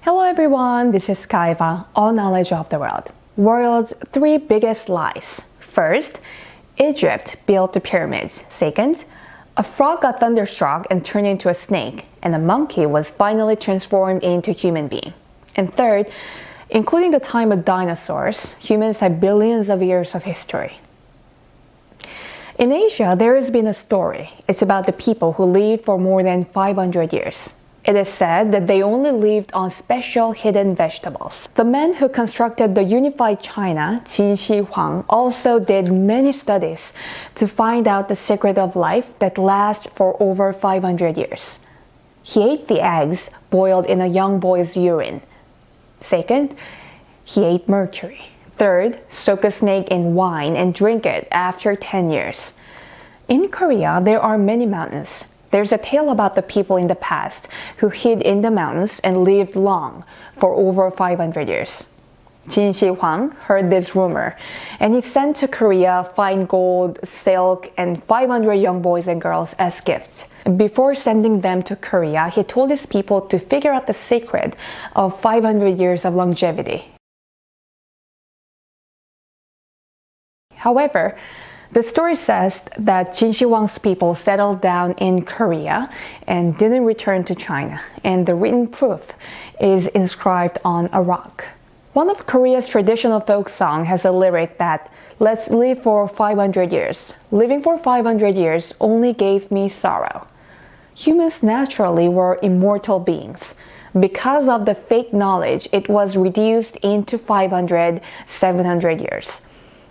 Hello everyone, this is Kaiva, all knowledge of the world. World's 3 biggest lies. First, Egypt built the pyramids. Second, a frog got thunderstruck and turned into a snake, and a monkey was finally transformed into a human being. And third, including the time of dinosaurs, humans have billions of years of history. In Asia, there has been a story. It's about the people who lived for more than 500 years. It is said that they only lived on special hidden vegetables. The man who constructed the unified China, Qin Shi Huang, also did many studies to find out the secret of life that lasts for over 500 years. He ate the eggs boiled in a young boy's urine. Second, he ate mercury. Third, soak a snake in wine and drink it after 10 years. In Korea, there are many mountains. There's a tale about the people in the past who hid in the mountains and lived long, for over 500 years. Qin Shi Huang heard this rumor, and he sent to Korea fine gold, silk, and 500 young boys and girls as gifts. Before sending them to Korea, he told his people to figure out the secret of 500 years of longevity. However, the story says that Qin Shi Huang's people settled down in Korea and didn't return to China, and the written proof is inscribed on a rock. One of Korea's traditional folk song has a lyric that, "Let's live for 500 years. Living for 500 years only gave me sorrow." Humans naturally were immortal beings. Because of the fake knowledge, it was reduced into 500, 700 years.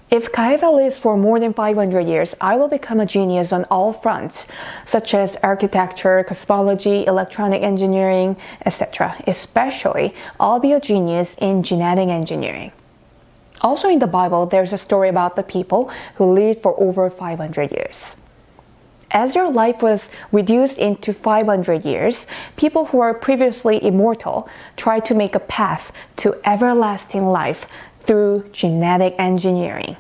If Kaiva lives for more than 500 years, I will become a genius on all fronts, such as architecture, cosmology, electronic engineering, etc. Especially, I'll be a genius in genetic engineering. Also in the Bible, there's a story about the people who lived for over 500 years. As your life was reduced into 500 years, people who were previously immortal tried to make a path to everlasting life through genetic engineering.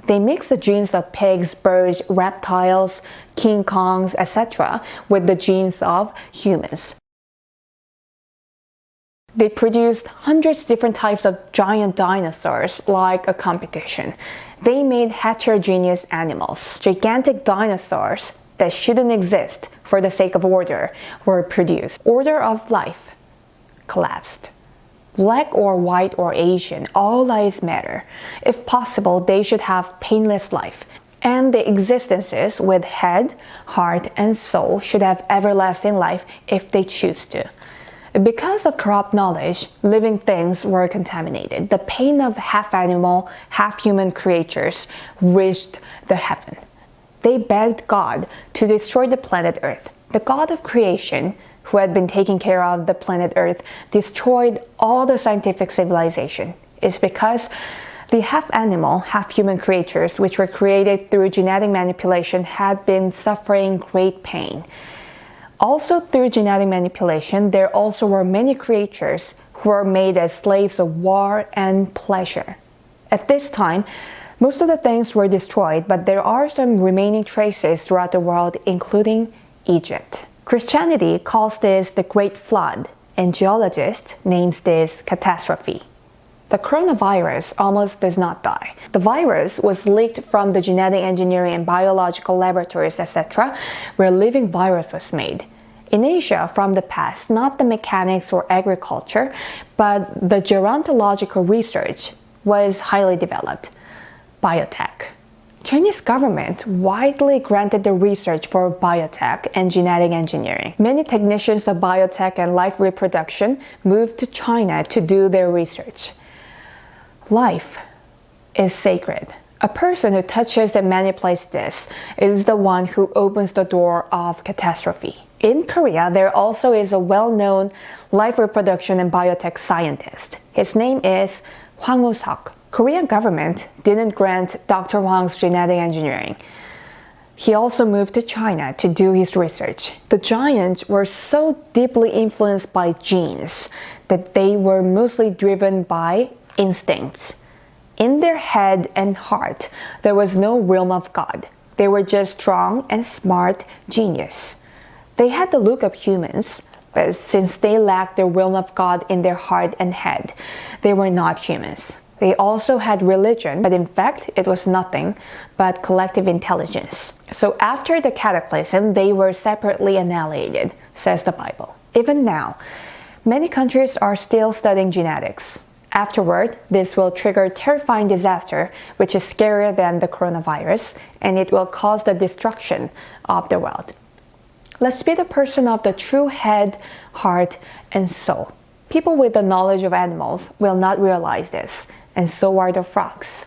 They mix the genes of pigs, birds, reptiles, King Kongs, etc. with the genes of humans. They produced hundreds of different types of giant dinosaurs like a competition. They made heterogeneous animals. Gigantic dinosaurs that shouldn't exist for the sake of order were produced. Order of life collapsed. Black or white or Asian, all lives matter. If possible, they should have painless life. And the existences with head, heart, and soul should have everlasting life if they choose to. Because of corrupt knowledge, living things were contaminated. The pain of half-animal, half-human creatures reached the heaven. They begged God to destroy the planet Earth. The God of creation, who had been taking care of the planet Earth, destroyed all the scientific civilization. It's because the half-animal, half-human creatures, which were created through genetic manipulation, had been suffering great pain. Also through genetic manipulation, there also were many creatures who were made as slaves of war and pleasure. At this time, most of the things were destroyed, but there are some remaining traces throughout the world, including Egypt. Christianity calls this the Great Flood, and geologists names this catastrophe. The coronavirus almost does not die. The virus was leaked from the genetic engineering and biological laboratories, etc., where living virus was made. In Asia, from the past, not the mechanics or agriculture, but the gerontological research was highly developed. Biotech. Chinese government widely granted the research for biotech and genetic engineering. Many technicians of biotech and life reproduction moved to China to do their research. Life is sacred. A person who touches and manipulates this is the one who opens the door of catastrophe. In Korea, there also is a well-known life reproduction and biotech scientist. His name is Hwang Woo-seok. Korean government didn't grant Dr. Huang's genetic engineering. He also moved to China to do his research. The giants were so deeply influenced by genes that they were mostly driven by instincts. In their head and heart, there was no realm of God. They were just strong and smart genius. They had the look of humans, But since they lacked the will of God in their heart and head, they were not humans. They also had religion, but in fact, it was nothing but collective intelligence. So after the cataclysm, they were separately annihilated, says the Bible. Even now, many countries are still studying genetics. Afterward, this will trigger terrifying disaster, which is scarier than the coronavirus, and it will cause the destruction of the world. Let's be the person of the true head, heart, and soul. People with the knowledge of animals will not realize this, and so are the frogs.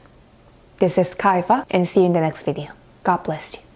This is Kaifa, and see you in the next video. God bless you.